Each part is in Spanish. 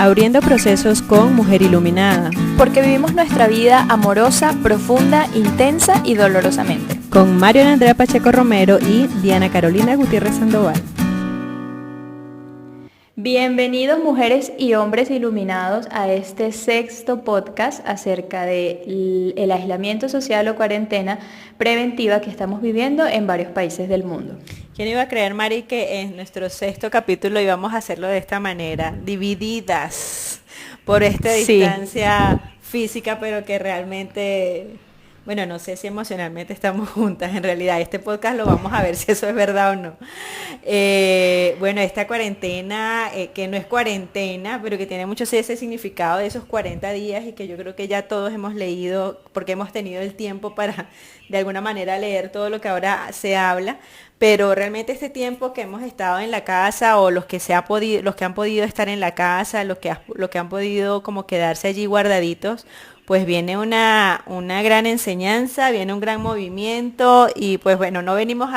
Abriendo procesos con Mujer Iluminada. Porque vivimos nuestra vida amorosa, profunda, intensa y dolorosamente. Con Mariana Andrea Pacheco Romero y Diana Carolina Gutiérrez Sandoval. Bienvenidos mujeres y hombres iluminados a este sexto podcast acerca del aislamiento social o cuarentena preventiva que estamos viviendo en varios países del mundo. ¿Quién iba a creer, Mari, que en nuestro sexto capítulo íbamos a hacerlo de esta manera, divididas por esta distancia física, pero que realmente, bueno, no sé si emocionalmente estamos juntas en realidad. Este podcast lo vamos a ver si eso es verdad o no. Bueno, esta cuarentena, que no es cuarentena, pero que tiene mucho ese significado de esos 40 días y que yo creo que ya todos hemos leído, porque hemos tenido el tiempo para de alguna manera leer todo lo que ahora se habla. Pero realmente este tiempo que hemos estado en la casa o los que han podido estar en la casa, los que han podido como quedarse allí guardaditos, pues viene una gran enseñanza, viene un gran movimiento y pues bueno, no venimos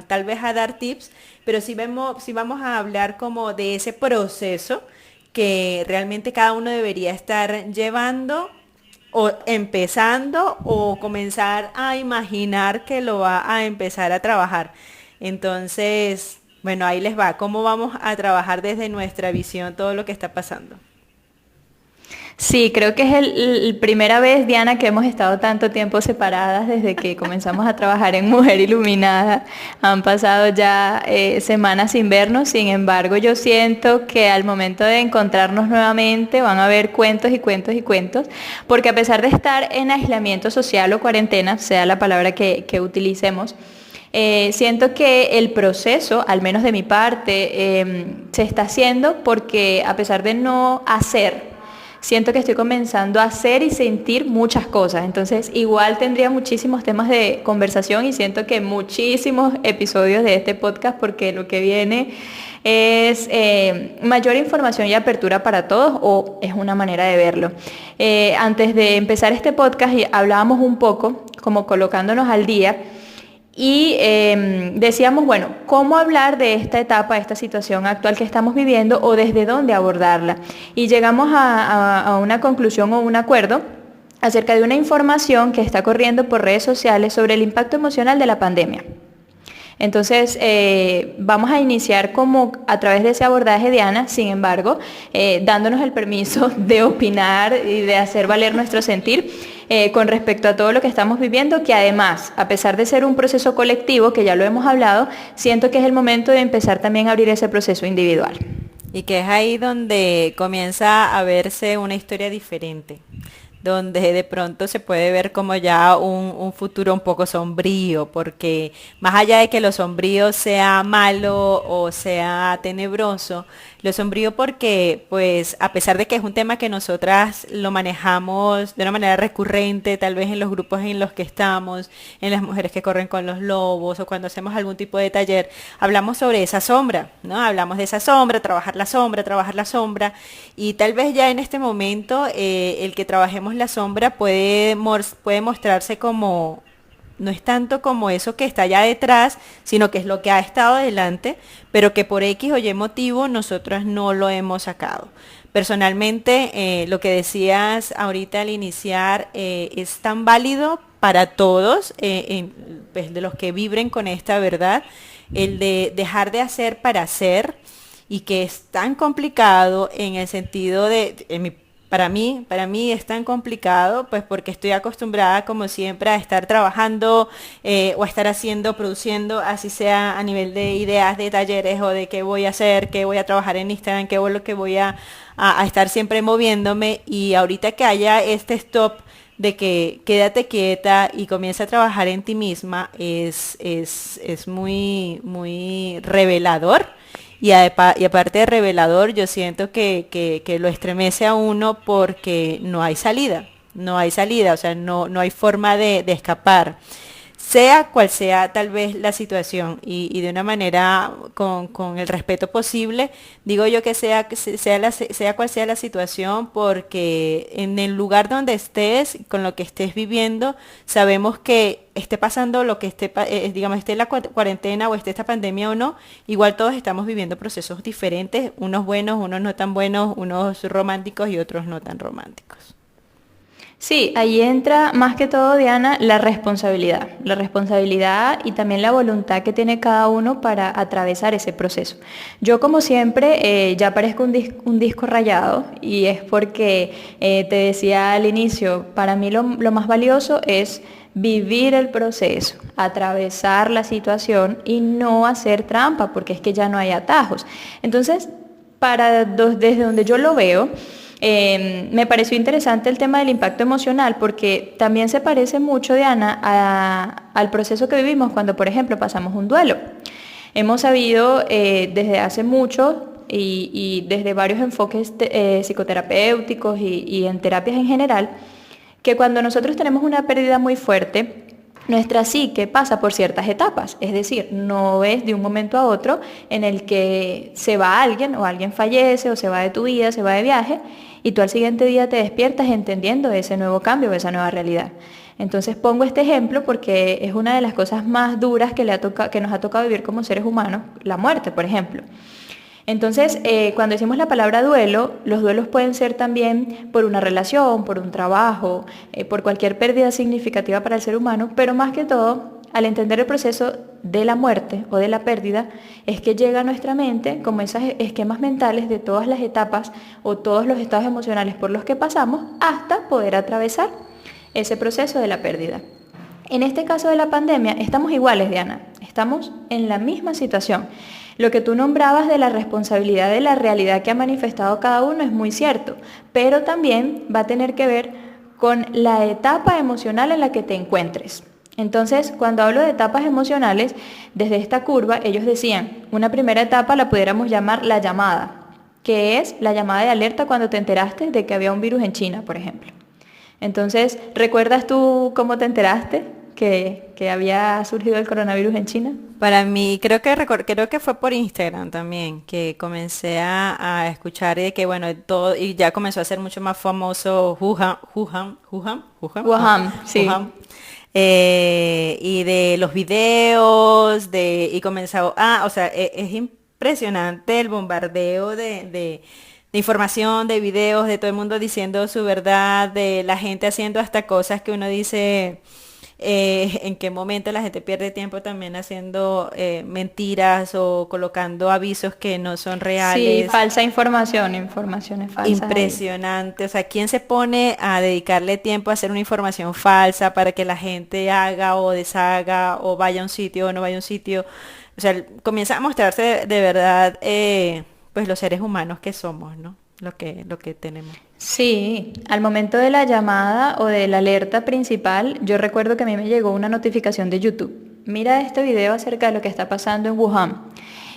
tal vez a dar tips, pero sí vamos a hablar como de ese proceso que realmente cada uno debería estar llevando o empezando o comenzar a imaginar que lo va a empezar a trabajar. Entonces, bueno, ahí les va. ¿Cómo vamos a trabajar desde nuestra visión todo lo que está pasando? Sí, creo que es la primera vez, Diana, que hemos estado tanto tiempo separadas desde que comenzamos a trabajar en Mujer Iluminada. Han pasado ya semanas sin vernos, sin embargo, yo siento que al momento de encontrarnos nuevamente van a haber cuentos y cuentos y cuentos, porque a pesar de estar en aislamiento social o cuarentena, sea la palabra que utilicemos, siento que el proceso, al menos de mi parte, se está haciendo porque a pesar de no hacer, siento que estoy comenzando a hacer y sentir muchas cosas. Entonces, igual tendría muchísimos temas de conversación y siento que muchísimos episodios de este podcast porque lo que viene es mayor información y apertura para todos, o es una manera de verlo. Antes de empezar este podcast hablábamos un poco, como colocándonos al día, y decíamos, bueno, ¿cómo hablar de esta etapa, de esta situación actual que estamos viviendo o desde dónde abordarla? Y llegamos a una conclusión o un acuerdo acerca de una información que está corriendo por redes sociales sobre el impacto emocional de la pandemia. Entonces, vamos a iniciar como a través de ese abordaje, Diana, sin embargo, dándonos el permiso de opinar y de hacer valer nuestro sentir con respecto a todo lo que estamos viviendo, que además, a pesar de ser un proceso colectivo, que ya lo hemos hablado, siento que es el momento de empezar también a abrir ese proceso individual. Y que es ahí donde comienza a verse una historia diferente, donde de pronto se puede ver como ya un futuro un poco sombrío, porque más allá de que lo sombrío sea malo o sea tenebroso, lo sombrío porque, pues, a pesar de que es un tema que nosotras lo manejamos de una manera recurrente, tal vez en los grupos en los que estamos, en las mujeres que corren con los lobos o cuando hacemos algún tipo de taller, hablamos sobre esa sombra, ¿no? Hablamos de esa sombra, trabajar la sombra, y tal vez ya en este momento el que trabajemos la sombra puede mostrarse como, no es tanto como eso que está allá detrás, sino que es lo que ha estado adelante, pero que por X o Y motivo nosotros no lo hemos sacado. Personalmente, lo que decías ahorita al iniciar es tan válido para todos, pues, de los que vibren con esta verdad, el de dejar de hacer para hacer, y que es tan complicado en el sentido de, para mí es tan complicado, pues porque estoy acostumbrada como siempre a estar trabajando o a estar haciendo, produciendo, así sea a nivel de ideas, de talleres o de qué voy a hacer, qué voy a trabajar en Instagram, qué es lo que voy a estar siempre moviéndome. Y ahorita que haya este stop de que quédate quieta y comienza a trabajar en ti misma, es muy, muy revelador. Y aparte de revelador, yo siento que lo estremece a uno porque no hay salida, o sea, no hay forma de escapar. sea cual sea tal vez la situación y de una manera con el respeto posible, digo yo que sea cual sea la situación, porque en el lugar donde estés, con lo que estés viviendo, sabemos que esté pasando lo que digamos, esté la cuarentena o esté esta pandemia o no, igual todos estamos viviendo procesos diferentes, unos buenos, unos no tan buenos, unos románticos y otros no tan románticos. Sí, ahí entra más que todo, Diana, la responsabilidad y también la voluntad que tiene cada uno para atravesar ese proceso. Yo, como siempre, ya parezco un disco rayado, y es porque te decía al inicio, para mí lo más valioso es vivir el proceso, atravesar la situación y no hacer trampa, porque es que ya no hay atajos. Entonces, desde donde yo lo veo, me pareció interesante el tema del impacto emocional, porque también se parece mucho, Diana, al proceso que vivimos cuando, por ejemplo, pasamos un duelo. Hemos sabido desde hace mucho y desde varios enfoques psicoterapéuticos y en terapias en general, que cuando nosotros tenemos una pérdida muy fuerte, nuestra psique pasa por ciertas etapas, es decir, no es de un momento a otro en el que se va alguien o alguien fallece o se va de tu vida, se va de viaje y tú al siguiente día te despiertas entendiendo ese nuevo cambio, esa nueva realidad. Entonces pongo este ejemplo porque es una de las cosas más duras que nos ha tocado vivir como seres humanos, la muerte, por ejemplo. Entonces, cuando decimos la palabra duelo, los duelos pueden ser también por una relación, por un trabajo, por cualquier pérdida significativa para el ser humano, pero más que todo, al entender el proceso de la muerte o de la pérdida, es que llega a nuestra mente como esos esquemas mentales de todas las etapas o todos los estados emocionales por los que pasamos hasta poder atravesar ese proceso de la pérdida. En este caso de la pandemia, estamos iguales, Diana, estamos en la misma situación. Lo que tú nombrabas de la responsabilidad de la realidad que ha manifestado cada uno es muy cierto, pero también va a tener que ver con la etapa emocional en la que te encuentres. Entonces, cuando hablo de etapas emocionales, desde esta curva, ellos decían, una primera etapa la pudiéramos llamar la llamada, que es la llamada de alerta cuando te enteraste de que había un virus en China, por ejemplo. Entonces, ¿recuerdas tú cómo te enteraste que había surgido el coronavirus en China? Para mí, creo que fue por Instagram también, que comencé a escuchar y de que, bueno, todo, y ya comenzó a ser mucho más famoso Wuhan, sí. Wuhan. Y de los videos, y comenzó, o sea, es impresionante el bombardeo de información, de videos, de todo el mundo diciendo su verdad, de la gente haciendo hasta cosas que uno dice, en qué momento la gente pierde tiempo también haciendo mentiras o colocando avisos que no son reales. Sí, falsa información, informaciones falsas. Impresionante. O sea, ¿quién se pone a dedicarle tiempo a hacer una información falsa para que la gente haga o deshaga o vaya a un sitio o no vaya a un sitio? O sea, comienza a mostrarse de verdad, pues los seres humanos que somos, ¿no? Lo que tenemos. Sí, al momento de la llamada o de la alerta principal, yo recuerdo que a mí me llegó una notificación de YouTube. Mira este video acerca de lo que está pasando en Wuhan.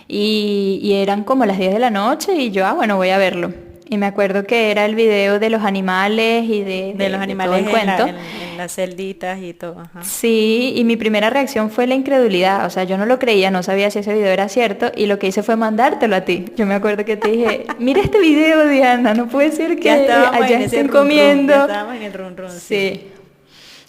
Y eran como las 10 de la noche y yo, bueno, voy a verlo. Y me acuerdo que era el video de los animales y De los todo animales el cuento. en las celditas y todo. Ajá. Sí, y mi primera reacción fue la incredulidad, o sea, yo no lo creía, no sabía si ese video era cierto y lo que hice fue mandártelo a ti. Yo me acuerdo que te dije, mira este video, Diana, no puede ser que allá estén comiendo. Ya estábamos en el run run. Sí.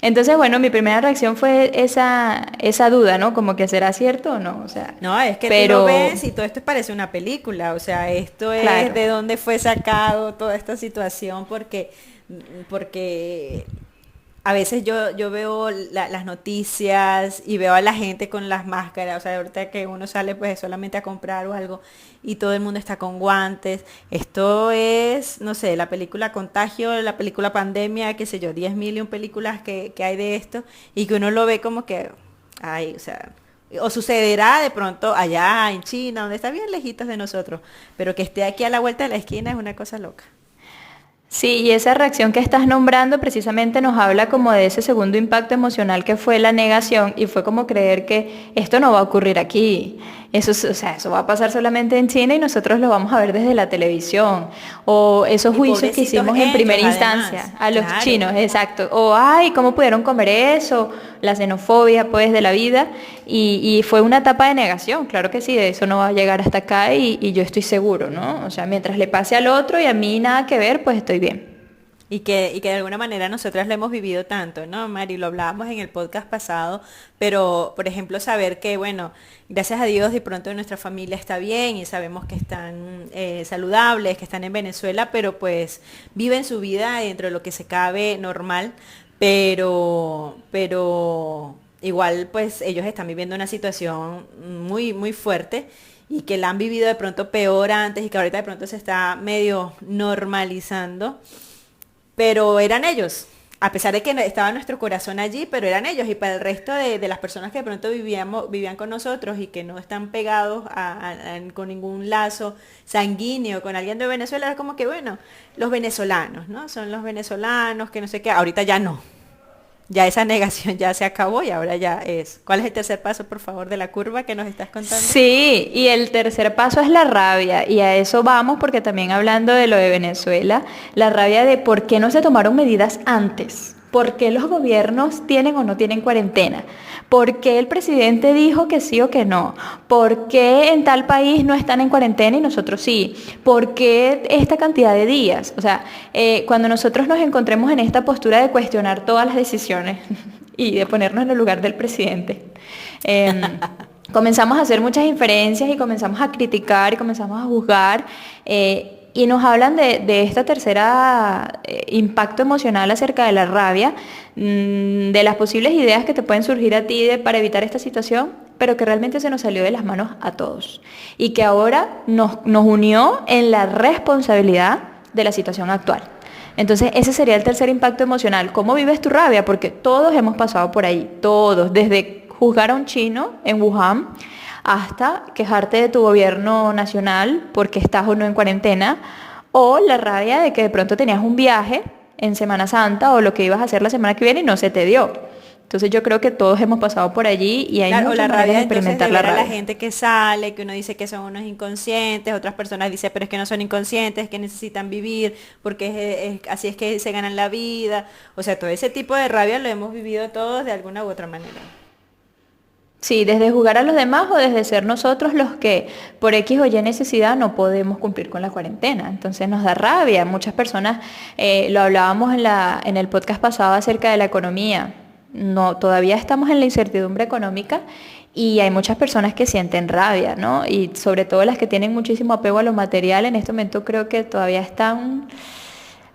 Entonces, bueno, mi primera reacción fue esa duda, ¿no? Como que será cierto o no, o sea. No, es que tú lo ves y todo esto parece una película, o sea, esto es Claro. de dónde fue sacado toda esta situación, porque a veces yo veo las noticias y veo a la gente con las máscaras, o sea, ahorita que uno sale pues solamente a comprar o algo y todo el mundo está con guantes. Esto es, no sé, la película Contagio, la película Pandemia, qué sé yo, 10.000 películas que hay de esto y que uno lo ve como que, ay, o sea, o sucederá de pronto allá en China, donde está bien lejitos de nosotros, pero que esté aquí a la vuelta de la esquina es una cosa loca. Sí, y esa reacción que estás nombrando precisamente nos habla como de ese segundo impacto emocional que fue la negación y fue como creer que esto no va a ocurrir aquí. Eso, o sea, eso va a pasar solamente en China y nosotros lo vamos a ver desde la televisión. O esos Y juicios que pobrecitos hicimos en ellos, primera además, instancia a los claro. chinos, exacto. O, ay, ¿cómo pudieron comer eso? La xenofobia, pues, de la vida. Y fue una etapa de negación, claro que sí, de eso no va a llegar hasta acá y yo estoy seguro, ¿no? O sea, mientras le pase al otro y a mí nada que ver, pues estoy bien. Y que de alguna manera nosotras lo hemos vivido tanto, ¿no, Mari? Lo hablábamos en el podcast pasado, pero por ejemplo saber que, bueno, gracias a Dios de pronto nuestra familia está bien y sabemos que están saludables, que están en Venezuela, pero pues viven su vida dentro de lo que se cabe normal, pero igual pues ellos están viviendo una situación muy, muy fuerte y que la han vivido de pronto peor antes y que ahorita de pronto se está medio normalizando. Pero eran ellos, a pesar de que estaba nuestro corazón allí, pero eran ellos. Y para el resto de las personas que de pronto vivían con nosotros y que no están pegados con ningún lazo sanguíneo con alguien de Venezuela, era como que, bueno, los venezolanos, ¿no? Son los venezolanos, que no sé qué. Ahorita ya no. Ya esa negación ya se acabó y ahora ya es. ¿Cuál es el tercer paso, por favor, de la curva que nos estás contando? Sí, y el tercer paso es la rabia, y a eso vamos porque también hablando de lo de Venezuela, la rabia de por qué no se tomaron medidas antes, por qué los gobiernos tienen o no tienen cuarentena, por qué el presidente dijo que sí o que no, por qué en tal país no están en cuarentena y nosotros sí, por qué esta cantidad de días. O sea, cuando nosotros nos encontremos en esta postura de cuestionar todas las decisiones y de ponernos en el lugar del presidente, comenzamos a hacer muchas inferencias y comenzamos a criticar y comenzamos a juzgar y nos hablan de esta tercera impacto emocional acerca de la rabia, de las posibles ideas que te pueden surgir a ti para evitar esta situación, pero que realmente se nos salió de las manos a todos y que ahora nos unió en la responsabilidad de la situación actual. Entonces, ese sería el tercer impacto emocional. ¿Cómo vives tu rabia? Porque todos hemos pasado por ahí, todos, desde juzgar a un chino en Wuhan hasta quejarte de tu gobierno nacional porque estás o no en cuarentena, o la rabia de que de pronto tenías un viaje en Semana Santa o lo que ibas a hacer la semana que viene y no se te dio. Entonces yo creo que todos hemos pasado por allí y hay Claro, o muchas la maneras de rabia entonces experimentar de la ver a la rabia. gente que sale, que uno dice que son unos inconscientes, otras personas dicen, pero es que no son inconscientes, que necesitan vivir, porque así es que se ganan la vida. O sea, todo ese tipo de rabia lo hemos vivido todos de alguna u otra manera. Sí, desde jugar a los demás o desde ser nosotros los que por X o Y necesidad no podemos cumplir con la cuarentena. Entonces nos da rabia. Muchas personas, lo hablábamos en el podcast pasado acerca de la economía. No, todavía estamos en la incertidumbre económica y hay muchas personas que sienten rabia, ¿no? Y sobre todo las que tienen muchísimo apego a lo material, en este momento creo que todavía están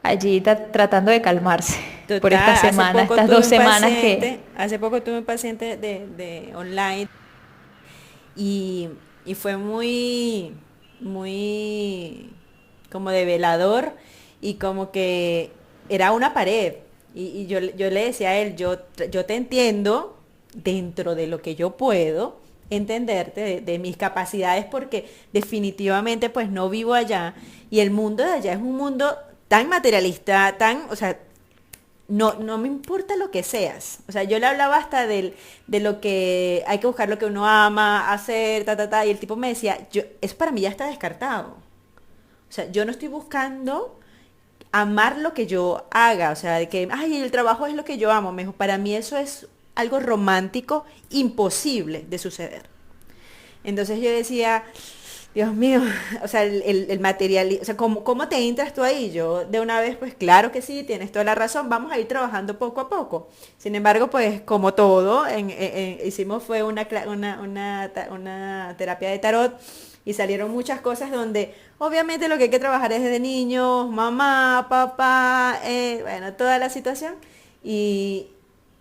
allí tratando de calmarse por esta Total, semana, estas 2 semanas que... hace poco tuve un paciente de online y, y fue muy, muy como develador y como que era una pared. Y yo le decía a él, yo te entiendo dentro de lo que yo puedo entenderte, de mis capacidades, porque definitivamente pues no vivo allá y el mundo de allá es un mundo tan materialista, o sea, no me importa lo que seas. O sea, yo le hablaba hasta de lo que hay que buscar lo que uno ama, hacer, y el tipo me decía, eso para mí ya está descartado. O sea, yo no estoy buscando amar lo que yo haga, o sea, de que, ay, el trabajo es lo que yo amo. Para mí eso es algo romántico, imposible de suceder. Entonces yo decía, Dios mío, o sea, el material, o sea, ¿cómo te entras tú ahí? Yo de una vez, pues claro que sí, tienes toda la razón, vamos a ir trabajando poco a poco. Sin embargo, pues como todo, hicimos fue una terapia de tarot y salieron muchas cosas donde obviamente lo que hay que trabajar es desde niños, mamá, papá, bueno, toda la situación. Y,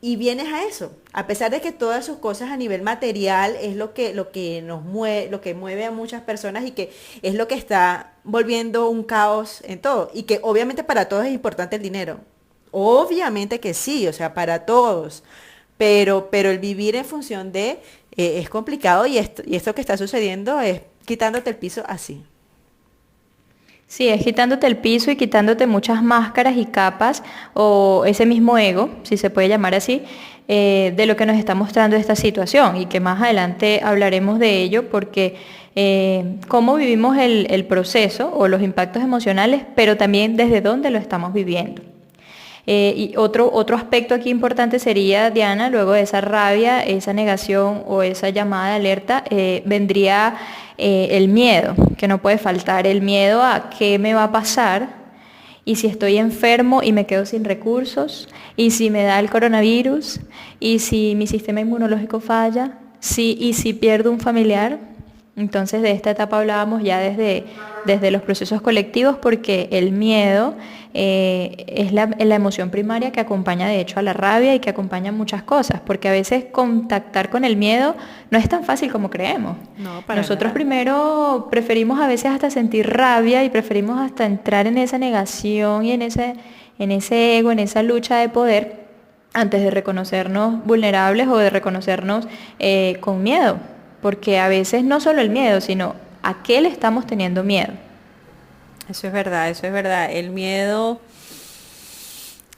y vienes a eso, a pesar de que todas sus cosas a nivel material es lo que nos mueve, lo que mueve a muchas personas y que es lo que está volviendo un caos en todo. Y que obviamente para todos es importante el dinero. Obviamente que sí, o sea, para todos. Pero el vivir en función de es complicado y esto que está sucediendo es quitándote el piso así. Sí, es quitándote el piso y quitándote muchas máscaras y capas o ese mismo ego, si se puede llamar así, de lo que nos está mostrando esta situación y que más adelante hablaremos de ello porque cómo vivimos el proceso o los impactos emocionales, pero también desde dónde lo estamos viviendo. Y otro aspecto aquí importante sería, Diana, luego de esa rabia, esa negación o esa llamada de alerta, vendría el miedo, que no puede faltar, el miedo a qué me va a pasar y si estoy enfermo y me quedo sin recursos, y si me da el coronavirus, y si mi sistema inmunológico falla, y si pierdo un familiar. Entonces de esta etapa hablábamos ya desde los procesos colectivos porque el miedo es la emoción primaria que acompaña de hecho a la rabia y que acompaña muchas cosas, porque a veces contactar con el miedo no es tan fácil como creemos. No, para Nosotros nada. primero preferimos a veces hasta sentir rabia y preferimos hasta entrar en esa negación y en ese ego, en esa lucha de poder antes de reconocernos vulnerables o de reconocernos con miedo. Porque a veces no solo el miedo, sino a qué le estamos teniendo miedo. Eso es verdad, eso es verdad. El miedo,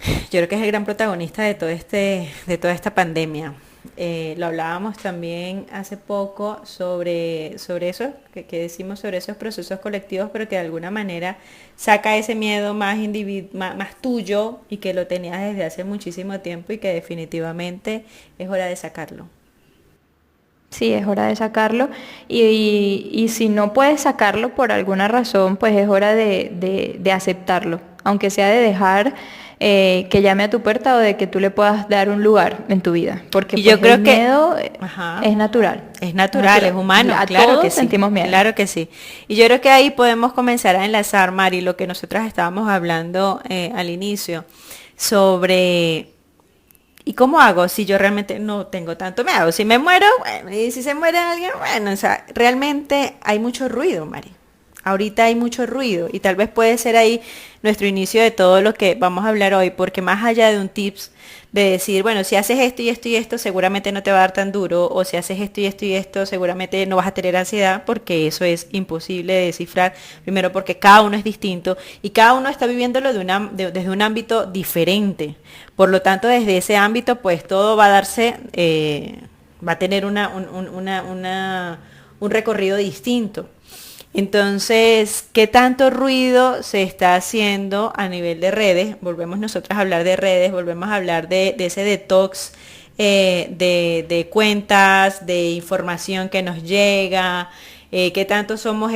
yo creo que es el gran protagonista de toda esta pandemia. Lo hablábamos también hace poco sobre eso, que decimos sobre esos procesos colectivos, pero que de alguna manera saca ese miedo más tuyo y que lo tenías desde hace muchísimo tiempo y que definitivamente es hora de sacarlo. Sí, es hora de sacarlo. Y si no puedes sacarlo por alguna razón, pues es hora de aceptarlo. Aunque sea de dejar que llame a tu puerta o de que tú le puedas dar un lugar en tu vida. Porque Y pues yo creo el que, miedo ajá, es natural. es natural, es humano, A claro todos que sí, sentimos miedo. claro que sí. Y yo creo que ahí podemos comenzar a enlazar, Mari, lo que nosotras estábamos hablando al inicio sobre ¿y cómo hago si yo realmente no tengo tanto miedo? Si me muero, bueno, y si se muere alguien, bueno, o sea, realmente hay mucho ruido, Mari. Ahorita hay mucho ruido y tal vez puede ser ahí nuestro inicio de todo lo que vamos a hablar hoy, porque más allá de un tips de decir, bueno, si haces esto y esto y esto, seguramente no te va a dar tan duro, o si haces esto y esto, seguramente no vas a tener ansiedad, porque eso es imposible de descifrar, primero porque cada uno es distinto y cada uno está viviéndolo desde un ámbito diferente. Por lo tanto, desde ese ámbito, pues todo va a darse, va a tener un recorrido distinto. Entonces, ¿qué tanto ruido se está haciendo a nivel de redes? Volvemos nosotros a hablar de redes, volvemos a hablar de ese detox de cuentas, de información que nos llega, qué tanto somos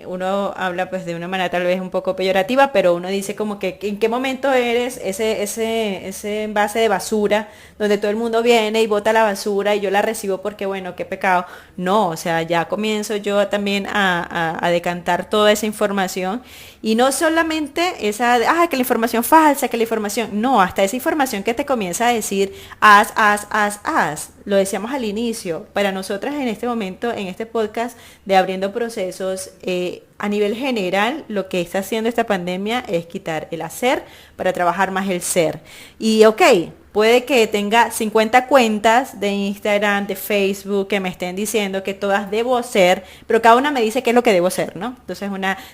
uno habla pues de una manera tal vez un poco peyorativa, pero uno dice como que en qué momento eres ese envase de basura donde todo el mundo viene y bota la basura y yo la recibo porque bueno, qué pecado. No, o sea, ya comienzo yo también a decantar toda esa información y no solamente que la información falsa, que la información, no, hasta esa información que te comienza a decir, haz. Lo decíamos al inicio, para nosotras en este momento, en este podcast de Abriendo Procesos, a nivel general, lo que está haciendo esta pandemia es quitar el hacer para trabajar más el ser. Y ok, puede que tenga 50 cuentas de Instagram, de Facebook, que me estén diciendo que todas debo ser, pero cada una me dice qué es lo que debo ser, ¿no? Entonces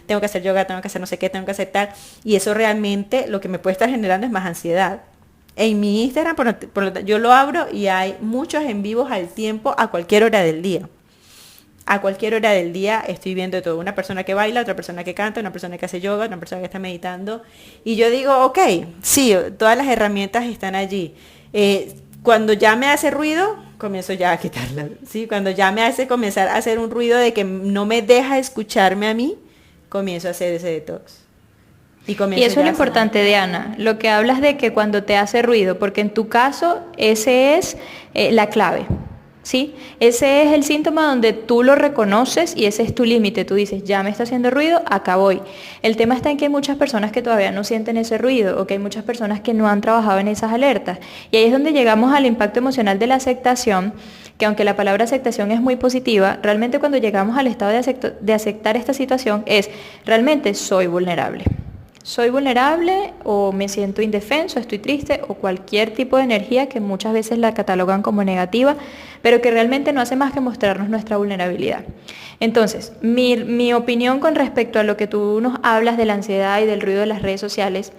tengo que hacer yoga, tengo que hacer no sé qué, tengo que hacer tal, y eso realmente lo que me puede estar generando es más ansiedad. En mi Instagram, yo lo abro y hay muchos en vivos al tiempo a cualquier hora del día. A cualquier hora del día estoy viendo todo. Una persona que baila, otra persona que canta, una persona que hace yoga, una persona que está meditando. Y yo digo, ok, sí, todas las herramientas están allí. Cuando ya me hace ruido, comienzo ya a quitarlas. ¿Sí? Cuando ya me hace comenzar a hacer un ruido de que no me deja escucharme a mí, comienzo a hacer ese detox. Y eso es lo importante, Diana, lo que hablas de que cuando te hace ruido, porque en tu caso ese es la clave, ¿sí? Ese es el síntoma donde tú lo reconoces y ese es tu límite. Tú dices, ya me está haciendo ruido, acá voy. El tema está en que hay muchas personas que todavía no sienten ese ruido o que hay muchas personas que no han trabajado en esas alertas. Y ahí es donde llegamos al impacto emocional de la aceptación, que aunque la palabra aceptación es muy positiva, realmente cuando llegamos al estado de aceptar esta situación es, realmente soy vulnerable. Soy vulnerable o me siento indefenso, estoy triste o cualquier tipo de energía que muchas veces la catalogan como negativa, pero que realmente no hace más que mostrarnos nuestra vulnerabilidad. Entonces, mi opinión con respecto a lo que tú nos hablas de la ansiedad y del ruido de las redes sociales,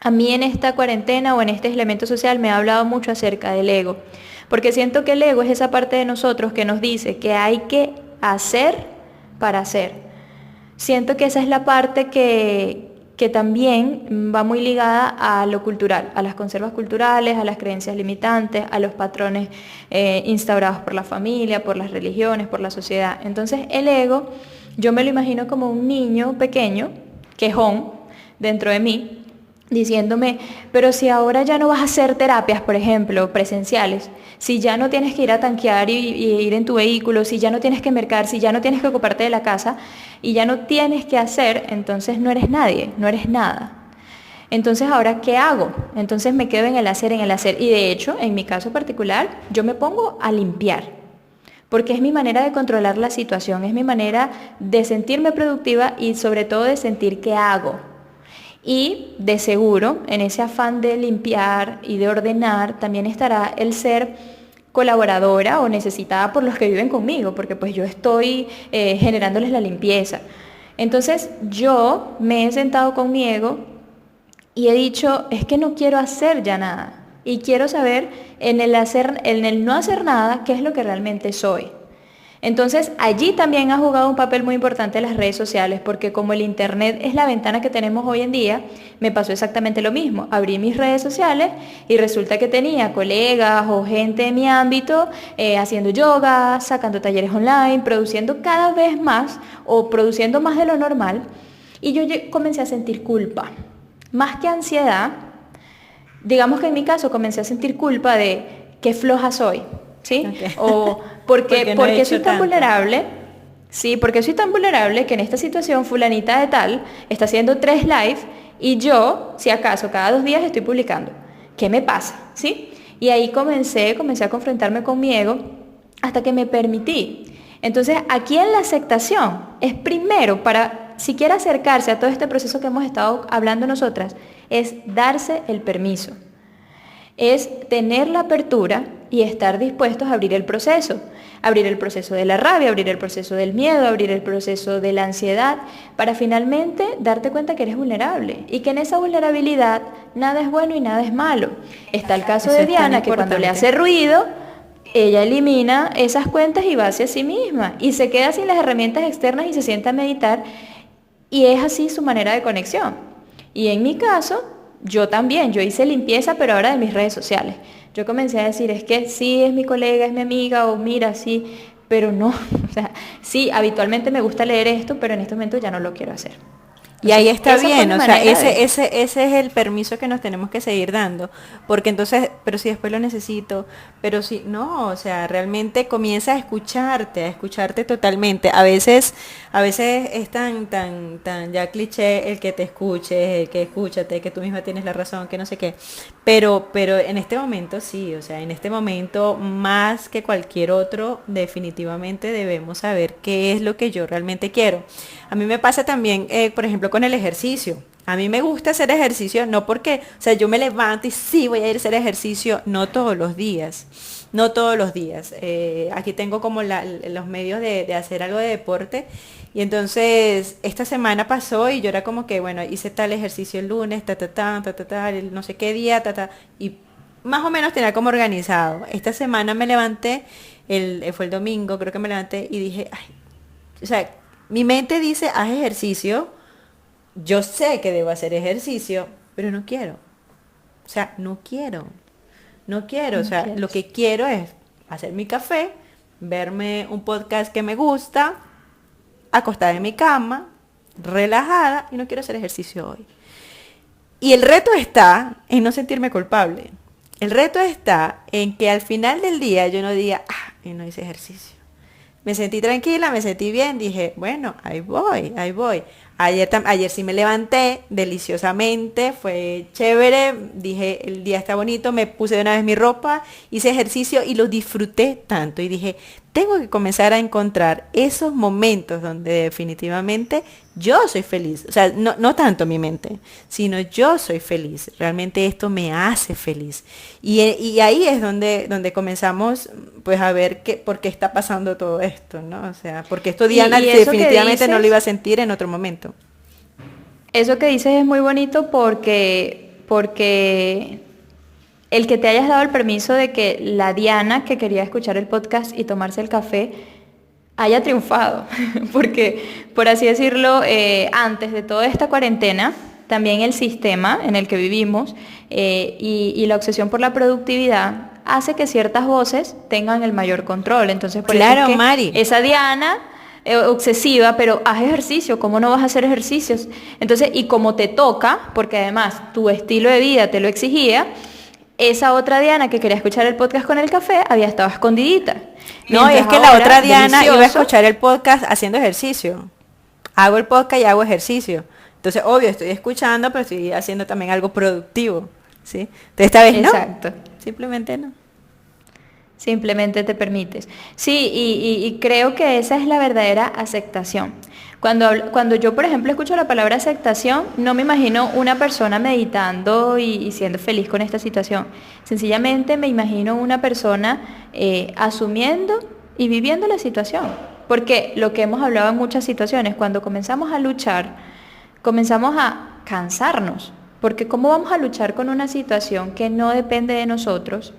a mí en esta cuarentena o en este aislamiento social me ha hablado mucho acerca del ego, porque siento que el ego es esa parte de nosotros que nos dice que hay que hacer para hacer. Siento que esa es la parte que también va muy ligada a lo cultural, a las conservas culturales, a las creencias limitantes, a los patrones instaurados por la familia, por las religiones, por la sociedad. Entonces el ego, yo me lo imagino como un niño pequeño, quejón, dentro de mí, diciéndome, pero si ahora ya no vas a hacer terapias, por ejemplo, presenciales, si ya no tienes que ir a tanquear y ir en tu vehículo, si ya no tienes que mercar, si ya no tienes que ocuparte de la casa y ya no tienes que hacer, entonces no eres nadie, no eres nada. Entonces, ¿ahora qué hago? Entonces me quedo en el hacer, en el hacer. Y de hecho, en mi caso particular, yo me pongo a limpiar, porque es mi manera de controlar la situación, es mi manera de sentirme productiva y sobre todo de sentir qué hago. Y de seguro, en ese afán de limpiar y de ordenar, también estará el ser colaboradora o necesitada por los que viven conmigo, porque pues yo estoy generándoles la limpieza. Entonces yo me he sentado con mi ego y he dicho, es que no quiero hacer ya nada. Y quiero saber en el no hacer nada, qué es lo que realmente soy. Entonces, allí también ha jugado un papel muy importante las redes sociales, porque como el internet es la ventana que tenemos hoy en día, me pasó exactamente lo mismo. Abrí mis redes sociales y resulta que tenía colegas o gente de mi ámbito haciendo yoga, sacando talleres online, produciendo cada vez más o produciendo más de lo normal. Y yo comencé a sentir culpa, más que ansiedad. Digamos que en mi caso comencé a sentir culpa de qué floja soy, ¿sí? Okay. O porque soy tan vulnerable, sí, porque soy tan vulnerable que en esta situación fulanita de tal está haciendo 3 live y yo, si acaso, cada 2 días estoy publicando. ¿Qué me pasa? ¿Sí? Y ahí comencé a confrontarme con mi ego hasta que me permití. Entonces, aquí en la aceptación es primero para siquiera acercarse a todo este proceso que hemos estado hablando nosotras, es darse el permiso. Es tener la apertura y estar dispuestos a abrir el proceso de la rabia, abrir el proceso del miedo, abrir el proceso de la ansiedad, para finalmente darte cuenta que eres vulnerable y que en esa vulnerabilidad nada es bueno y nada es malo. Está el caso de Diana, que cuando le hace ruido, ella elimina esas cuentas y va hacia sí misma y se queda sin las herramientas externas y se sienta a meditar, y es así su manera de conexión. Y en mi caso, yo también, yo hice limpieza, pero ahora de mis redes sociales. Yo comencé a decir, es que sí, es mi colega, es mi amiga, o mira, sí, pero no. O sea, sí, habitualmente me gusta leer esto, pero en este momento ya no lo quiero hacer. Y ahí está bien, o sea, ese es el permiso que nos tenemos que seguir dando, porque entonces, pero si después lo necesito, pero si no, o sea, realmente comienza a escucharte totalmente. A veces es tan ya cliché el que te escuches, el que escúchate, que tú misma tienes la razón, que no sé qué, pero en este momento sí, o sea, en este momento más que cualquier otro, definitivamente debemos saber qué es lo que yo realmente quiero. A mí me pasa también, por ejemplo, con el ejercicio. A mí me gusta hacer ejercicio, no porque, o sea, yo me levanto y sí voy a ir a hacer ejercicio, no todos los días. Aquí tengo como los medios de hacer algo de deporte, y entonces esta semana pasó y yo era como que, bueno, hice tal ejercicio el lunes, el no sé qué día, y más o menos tenía como organizado. Esta semana me levanté, fue el domingo, creo que me levanté y dije, ay, o sea, mi mente dice, haz ejercicio, yo sé que debo hacer ejercicio, pero no quiero. O sea, no quiero. O sea, lo que quiero es hacer mi café, verme un podcast que me gusta, acostada en mi cama, relajada, y no quiero hacer ejercicio hoy. Y el reto está en no sentirme culpable. El reto está en que al final del día yo no diga, y no hice ejercicio. Me sentí tranquila, me sentí bien, dije, bueno, ahí voy. Ayer sí me levanté deliciosamente, fue chévere, dije, el día está bonito, me puse de una vez mi ropa, hice ejercicio y lo disfruté tanto. Y dije, tengo que comenzar a encontrar esos momentos donde definitivamente yo soy feliz. O sea, no tanto mi mente, sino yo soy feliz. Realmente esto me hace feliz. Y ahí es donde comenzamos pues a ver por qué está pasando todo esto, ¿no? O sea, porque esto Diana Y eso que definitivamente no lo dices, iba a sentir en otro momento. eso que dices es muy bonito porque el que te hayas dado el permiso de que la Diana que quería escuchar el podcast y tomarse el café haya triunfado, porque por así decirlo, antes de toda esta cuarentena, también el sistema en el que vivimos y la obsesión por la productividad hace que ciertas voces tengan el mayor control. Entonces, por eso es Claro, que Mari. esa Diana obsesiva, pero haz ejercicio, ¿cómo no vas a hacer ejercicios? Entonces, y como te toca, porque además tu estilo de vida te lo exigía, esa otra Diana que quería escuchar el podcast con el café había estado escondidita. No, y es Mientras que la ahora, otra Diana iba a delicioso, escuchar el podcast haciendo ejercicio. Hago el podcast y hago ejercicio. Entonces, obvio, estoy escuchando, pero estoy haciendo también algo productivo, ¿sí? Entonces, esta vez no. exacto. Simplemente no. Simplemente te permites. Sí, y creo que esa es la verdadera aceptación. Cuando yo, por ejemplo, escucho la palabra aceptación, no me imagino una persona meditando y siendo feliz con esta situación. Sencillamente me imagino una persona asumiendo y viviendo la situación. Porque lo que hemos hablado en muchas situaciones, cuando comenzamos a luchar, comenzamos a cansarnos. Porque ¿cómo vamos a luchar con una situación que no depende de nosotros?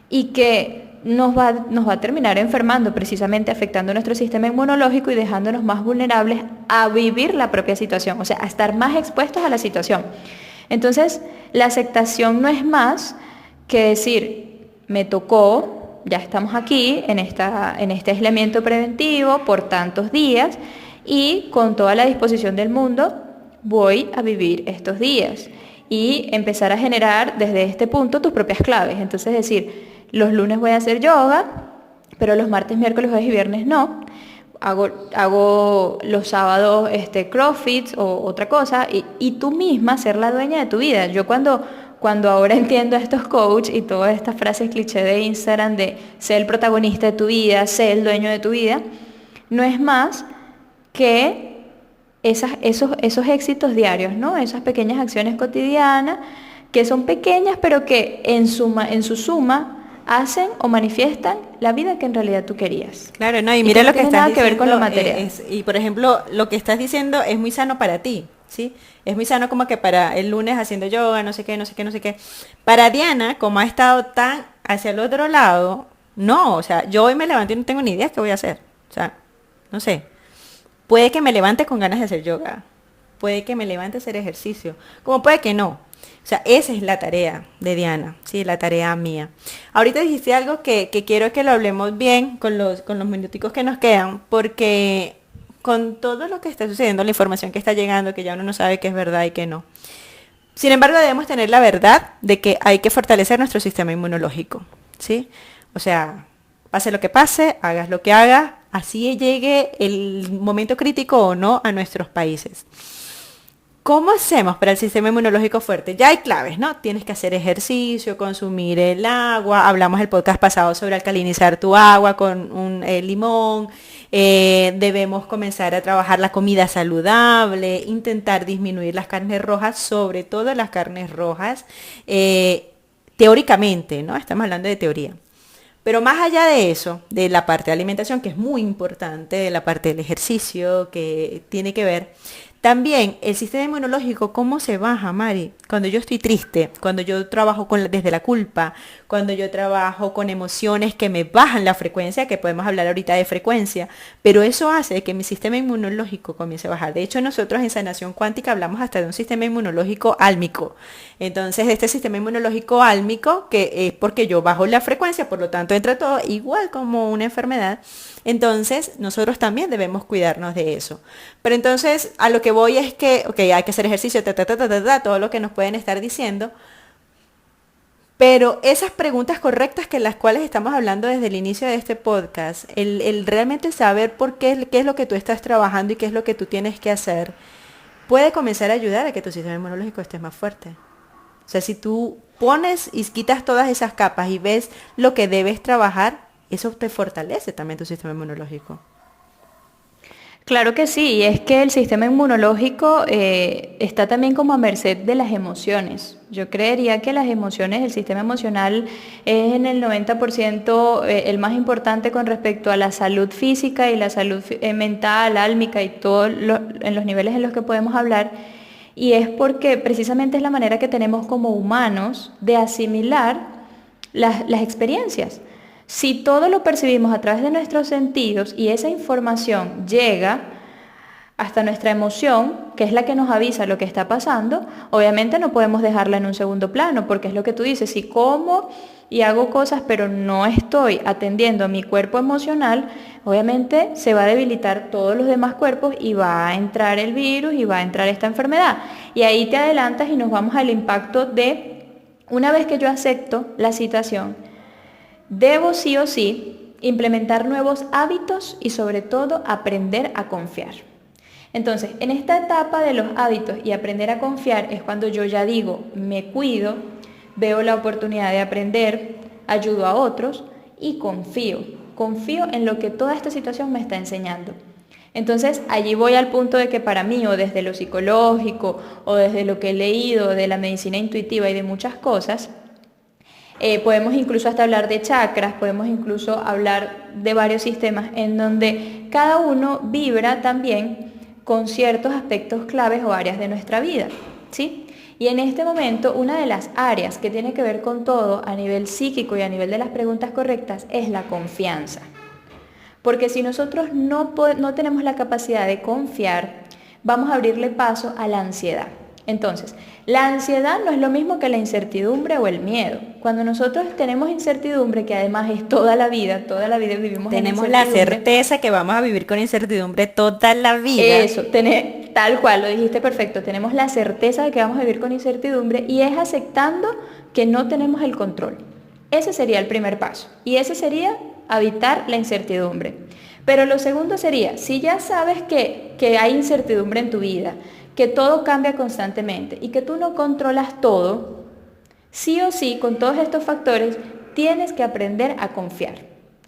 Y que nos va a terminar enfermando, precisamente afectando nuestro sistema inmunológico y dejándonos más vulnerables a vivir la propia situación, o sea, a estar más expuestos a la situación. Entonces, la aceptación no es más que decir, me tocó, ya estamos aquí en este aislamiento preventivo por tantos días y con toda la disposición del mundo voy a vivir estos días y empezar a generar desde este punto tus propias claves. Entonces, decir, los lunes voy a hacer yoga, pero los martes, miércoles, jueves y viernes no. Hago los sábados CrossFit o otra cosa y tú misma ser la dueña de tu vida. Yo cuando ahora entiendo a estos coach y todas estas frases cliché de Instagram de ser el protagonista de tu vida, ser el dueño de tu vida, no es más que esos éxitos diarios, ¿no? Esas pequeñas acciones cotidianas que son pequeñas pero que en su suma hacen o manifiestan la vida que en realidad tú querías. Claro, no, y Y mira que no lo que tiene estás nada que ver con lo diciendo, material. y por ejemplo, lo que estás diciendo es muy sano para ti, ¿sí? Es muy sano como que para el lunes haciendo yoga, no sé qué, no sé qué, no sé qué. Para Diana, como ha estado tan hacia el otro lado, no, o sea, yo hoy me levanto y no tengo ni idea qué voy a hacer. O sea, no sé. Puede que me levante con ganas de hacer yoga, puede que me levante a hacer ejercicio, como puede que no. O sea, esa es la tarea de Diana, sí, la tarea mía. Ahorita dijiste algo que quiero que lo hablemos bien con los minuticos que nos quedan, porque con todo lo que está sucediendo, la información que está llegando, que ya uno no sabe qué es verdad y qué no. Sin embargo, debemos tener la verdad de que hay que fortalecer nuestro sistema inmunológico, ¿sí? O sea, pase lo que pase, hagas lo que hagas, así llegue el momento crítico o no a nuestros países. ¿Cómo hacemos para el sistema inmunológico fuerte? Ya hay claves, ¿no? Tienes que hacer ejercicio, consumir el agua. Hablamos el podcast pasado sobre alcalinizar tu agua con un limón. Debemos comenzar a trabajar la comida saludable, intentar disminuir las carnes rojas, sobre todo las carnes rojas, teóricamente, ¿no? Estamos hablando de teoría. Pero más allá de eso, de la parte de alimentación, que es muy importante, de la parte del ejercicio, que tiene que ver, también el sistema inmunológico, ¿cómo se baja, Mari? Cuando yo estoy triste, cuando yo trabajo desde la culpa, cuando yo trabajo con emociones que me bajan la frecuencia, que podemos hablar ahorita de frecuencia, pero eso hace que mi sistema inmunológico comience a bajar. De hecho, nosotros en sanación cuántica hablamos hasta de un sistema inmunológico álmico. Entonces, de este sistema inmunológico álmico, que es porque yo bajo la frecuencia, por lo tanto entra todo igual como una enfermedad. Entonces, nosotros también debemos cuidarnos de eso. Pero entonces, a lo que voy es que, ok, hay que hacer ejercicio, todo lo que nos pueden estar diciendo, Pero esas preguntas correctas que las cuales estamos hablando desde el inicio de este podcast, el realmente saber por qué es lo que tú estás trabajando y qué es lo que tú tienes que hacer, puede comenzar a ayudar a que tu sistema inmunológico esté más fuerte. O sea, si tú pones y quitas todas esas capas y ves lo que debes trabajar, eso te fortalece también tu sistema inmunológico. Claro que sí, y es que el sistema inmunológico está también como a merced de las emociones. Yo creería que las emociones, el sistema emocional es en el 90% el más importante con respecto a la salud física y la salud mental, álmica y todo en los niveles en los que podemos hablar. Y es porque precisamente es la manera que tenemos como humanos de asimilar las experiencias. Si todo lo percibimos a través de nuestros sentidos y esa información llega hasta nuestra emoción, que es la que nos avisa lo que está pasando, obviamente no podemos dejarla en un segundo plano, porque es lo que tú dices, si como y hago cosas pero no estoy atendiendo a mi cuerpo emocional, obviamente se va a debilitar todos los demás cuerpos y va a entrar el virus y va a entrar esta enfermedad. Y ahí te adelantas y nos vamos al impacto de, una vez que yo acepto la situación, debo sí o sí implementar nuevos hábitos y sobre todo aprender a confiar. Entonces, en esta etapa de los hábitos y aprender a confiar es cuando yo ya digo, me cuido, veo la oportunidad de aprender, ayudo a otros y confío en lo que toda esta situación me está enseñando. Entonces, allí voy al punto de que para mí, o desde lo psicológico, o desde lo que he leído de la medicina intuitiva y de muchas cosas, podemos incluso hasta hablar de chakras, podemos incluso hablar de varios sistemas en donde cada uno vibra también con ciertos aspectos claves o áreas de nuestra vida, ¿sí? Y en este momento una de las áreas que tiene que ver con todo a nivel psíquico y a nivel de las preguntas correctas es la confianza. Porque si nosotros no tenemos la capacidad de confiar, vamos a abrirle paso a la ansiedad. Entonces, la ansiedad no es lo mismo que la incertidumbre o el miedo. Cuando nosotros tenemos incertidumbre, que además es toda la vida vivimos en Tenemos la incertidumbre. certeza que vamos a vivir con incertidumbre toda la vida. Eso, tal cual, lo dijiste perfecto. Tenemos la certeza de que vamos a vivir con incertidumbre y es aceptando que no tenemos el control. Ese sería el primer paso. Y ese sería evitar la incertidumbre. Pero lo segundo sería, si ya sabes que hay incertidumbre en tu vida, que todo cambia constantemente y que tú no controlas todo, sí o sí, con todos estos factores, tienes que aprender a confiar.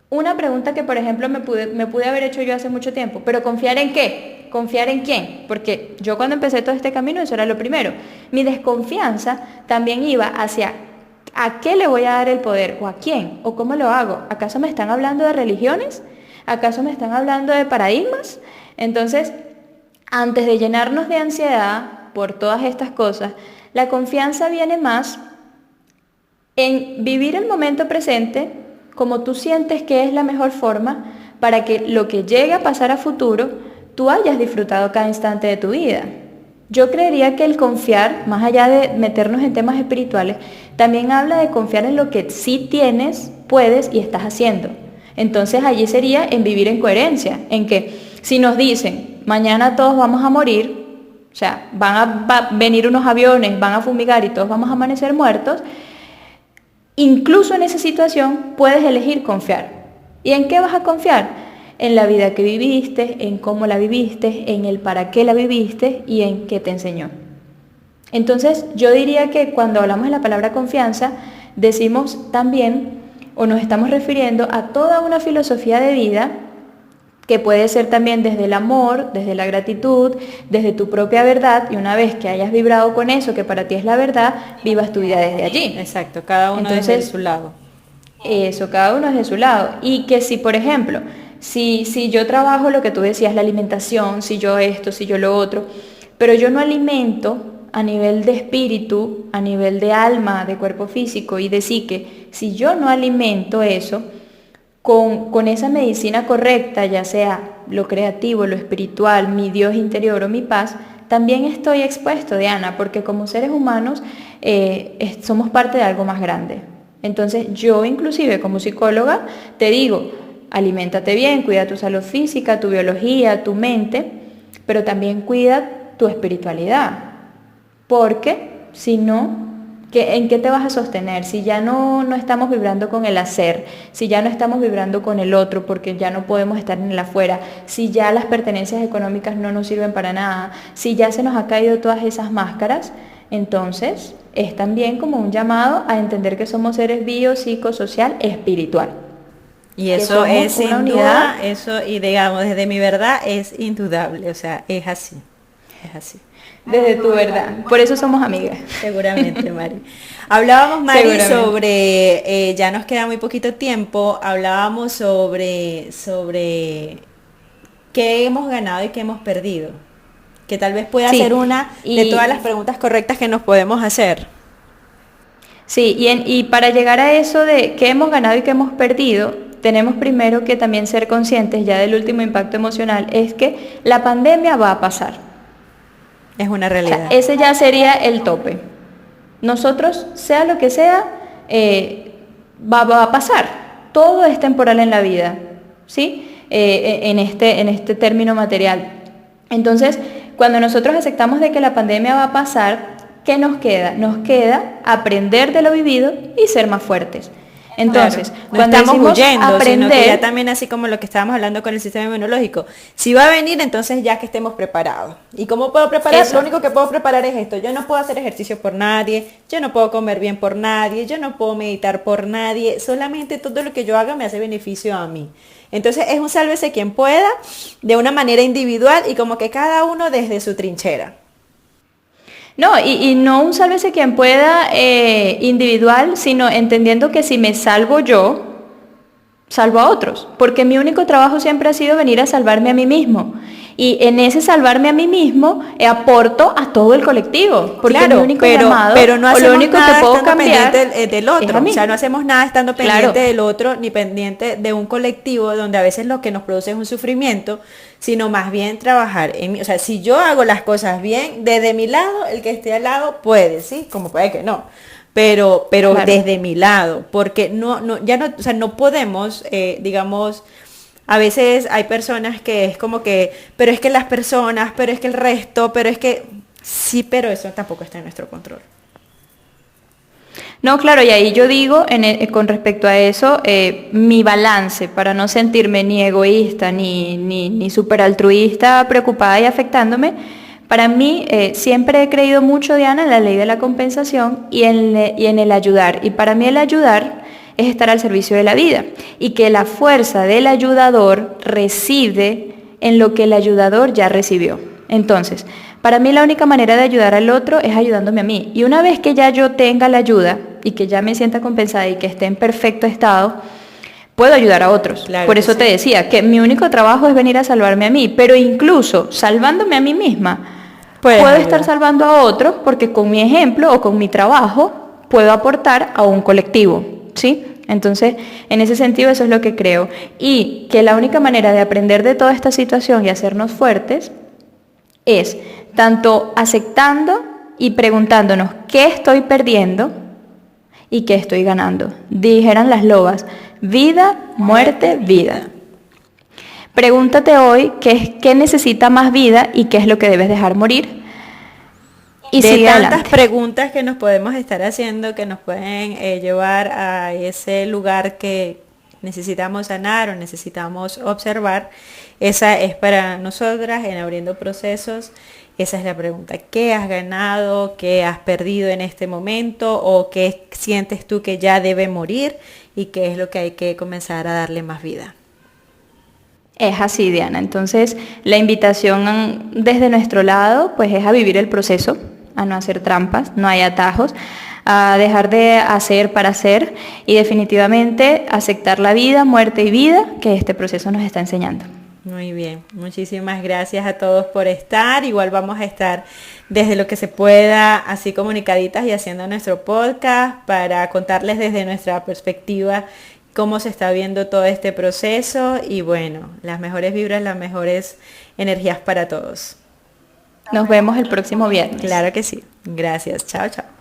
Una pregunta que, por ejemplo, me pude haber hecho yo hace mucho tiempo, pero ¿confiar en qué? ¿Confiar en quién? Porque yo cuando empecé todo este camino, eso era lo primero. Mi desconfianza también iba hacia ¿a qué le voy a dar el poder? ¿O a quién? ¿O cómo lo hago? ¿Acaso me están hablando de religiones? ¿Acaso me están hablando de paradigmas? Entonces, antes de llenarnos de ansiedad por todas estas cosas, la confianza viene más en vivir el momento presente como tú sientes que es la mejor forma para que lo que llegue a pasar a futuro, tú hayas disfrutado cada instante de tu vida. Yo creería que el confiar, más allá de meternos en temas espirituales, también habla de confiar en lo que sí tienes, puedes y estás haciendo. Entonces allí sería en vivir en coherencia, en que si nos dicen, mañana todos vamos a morir, o sea, van a venir unos aviones, van a fumigar y todos vamos a amanecer muertos, incluso en esa situación puedes elegir confiar. ¿Y en qué vas a confiar? En la vida que viviste, en cómo la viviste, en el para qué la viviste y en qué te enseñó. Entonces, yo diría que cuando hablamos de la palabra confianza, decimos también, o nos estamos refiriendo a toda una filosofía de vida que puede ser también desde el amor, desde la gratitud, desde tu propia verdad, y una vez que hayas vibrado con eso, que para ti es la verdad, vivas tu vida desde allí. Exacto, cada uno desde su lado. Eso, cada uno desde su lado. Y que si, por ejemplo, si yo trabajo lo que tú decías, la alimentación, si yo esto, si yo lo otro, pero yo no alimento a nivel de espíritu, a nivel de alma, de cuerpo físico y de psique, si yo no alimento eso, con esa medicina correcta, ya sea lo creativo, lo espiritual, mi Dios interior o mi paz, también estoy expuesto, Diana, porque como seres humanos somos parte de algo más grande. Entonces yo inclusive como psicóloga te digo, aliméntate bien, cuida tu salud física, tu biología, tu mente, pero también cuida tu espiritualidad, porque si no, ¿En qué te vas a sostener? Si ya no estamos vibrando con el hacer, si ya no estamos vibrando con el otro porque ya no podemos estar en el afuera, si ya las pertenencias económicas no nos sirven para nada, si ya se nos ha caído todas esas máscaras, entonces es también como un llamado a entender que somos seres bio, psicosocial, espiritual. Y Que eso somos es sin una duda, unidad. eso, y digamos, desde mi verdad es indudable, o sea, es así, es así. Desde tu verdad. Por eso somos amigas. Seguramente, Mari. Hablábamos, Mari, Seguramente. sobre, ya nos queda muy poquito tiempo, hablábamos sobre qué hemos ganado y qué hemos perdido, que tal vez pueda ser Sí, una de todas las y preguntas correctas que nos podemos hacer. sí, y para llegar a eso de qué hemos ganado y qué hemos perdido, tenemos primero que también ser conscientes ya del último impacto emocional, es que la pandemia va a pasar. Es una O sea, realidad. ese ya sería el tope. Nosotros, sea lo que sea, va a pasar. Todo es temporal en la vida, ¿sí? En este término material. Entonces, cuando nosotros aceptamos de que la pandemia va a pasar, ¿qué nos queda? Nos queda aprender de lo vivido y ser más fuertes. Claro, Entonces, no cuando estamos decimos huyendo, sino que ya aprender, también así como lo que estábamos hablando con el sistema inmunológico, si va a venir, entonces ya que estemos preparados. ¿Y cómo puedo preparar? Lo único exacto, que puedo preparar es esto. Yo no puedo hacer ejercicio por nadie, yo no puedo comer bien por nadie, yo no puedo meditar por nadie, solamente todo lo que yo haga me hace beneficio a mí. Entonces es un sálvese quien pueda, de una manera individual y como que cada uno desde su trinchera. no, y no un sálvese quien pueda individual, sino entendiendo que si me salvo yo, salvo a otros, porque mi único trabajo siempre ha sido venir a salvarme a mí mismo. Y en ese salvarme a mí mismo aporto a todo el colectivo, porque mi Claro, único llamado pero no o lo hacemos único que nada puedo estando cambiar pendiente del es a otro, o sea, no mí. hacemos nada estando Claro, pendiente del otro ni pendiente de un colectivo donde a veces lo que nos produce es un sufrimiento, sino más bien trabajar en mí. O sea, si yo hago las cosas bien, desde mi lado, el que esté al lado puede, sí, como puede que no. Pero claro. desde mi lado, porque ya no, o sea, no podemos, digamos, a veces hay personas que es como que, pero es que las personas, pero es que el resto, pero es que sí, pero eso tampoco está en nuestro control. No, claro, y ahí yo digo, con respecto a eso, mi balance para no sentirme ni egoísta ni súper altruista, preocupada y afectándome, para mí siempre he creído mucho, Diana, en la ley de la compensación y en el ayudar. Y para mí el ayudar es estar al servicio de la vida y que la fuerza del ayudador reside en lo que el ayudador ya recibió. Entonces, para mí la única manera de ayudar al otro es ayudándome a mí. Y una vez que ya yo tenga la ayuda y que ya me sienta compensada y que esté en perfecto estado, puedo ayudar a otros. Claro Por que eso te sí. decía que mi único trabajo es venir a salvarme a mí, pero incluso salvándome a mí misma, Puedes puedo estar ayudar. salvando a otros porque con mi ejemplo o con mi trabajo puedo aportar a un colectivo, ¿sí? Entonces, en ese sentido eso es lo que creo. Y que la única manera de aprender de toda esta situación y hacernos fuertes es tanto aceptando y preguntándonos qué estoy perdiendo y qué estoy ganando. Dijeran las lobas, vida, muerte, Muerte, vida. vida. Pregúntate hoy qué necesita más vida y qué es lo que debes dejar morir y De sigue tantas adelante. preguntas que nos podemos estar haciendo que nos pueden llevar a ese lugar que necesitamos sanar o necesitamos observar, esa es para nosotras en Abriendo Procesos. Esa es la pregunta. ¿Qué has ganado? ¿Qué has perdido en este momento? ¿O qué sientes tú que ya debe morir? ¿Y qué es lo que hay que comenzar a darle más vida? Es así, Diana. Entonces, la invitación desde nuestro lado, pues es a vivir el proceso, a no hacer trampas, no hay atajos, a dejar de hacer para hacer y definitivamente aceptar la vida, muerte y vida que este proceso nos está enseñando. Muy bien, muchísimas gracias a todos por estar. Igual vamos a estar desde lo que se pueda, así comunicaditas y haciendo nuestro podcast para contarles desde nuestra perspectiva cómo se está viendo todo este proceso y bueno, las mejores vibras, las mejores energías para todos. Nos vemos el próximo viernes. Claro que sí. Gracias. Chao, chao.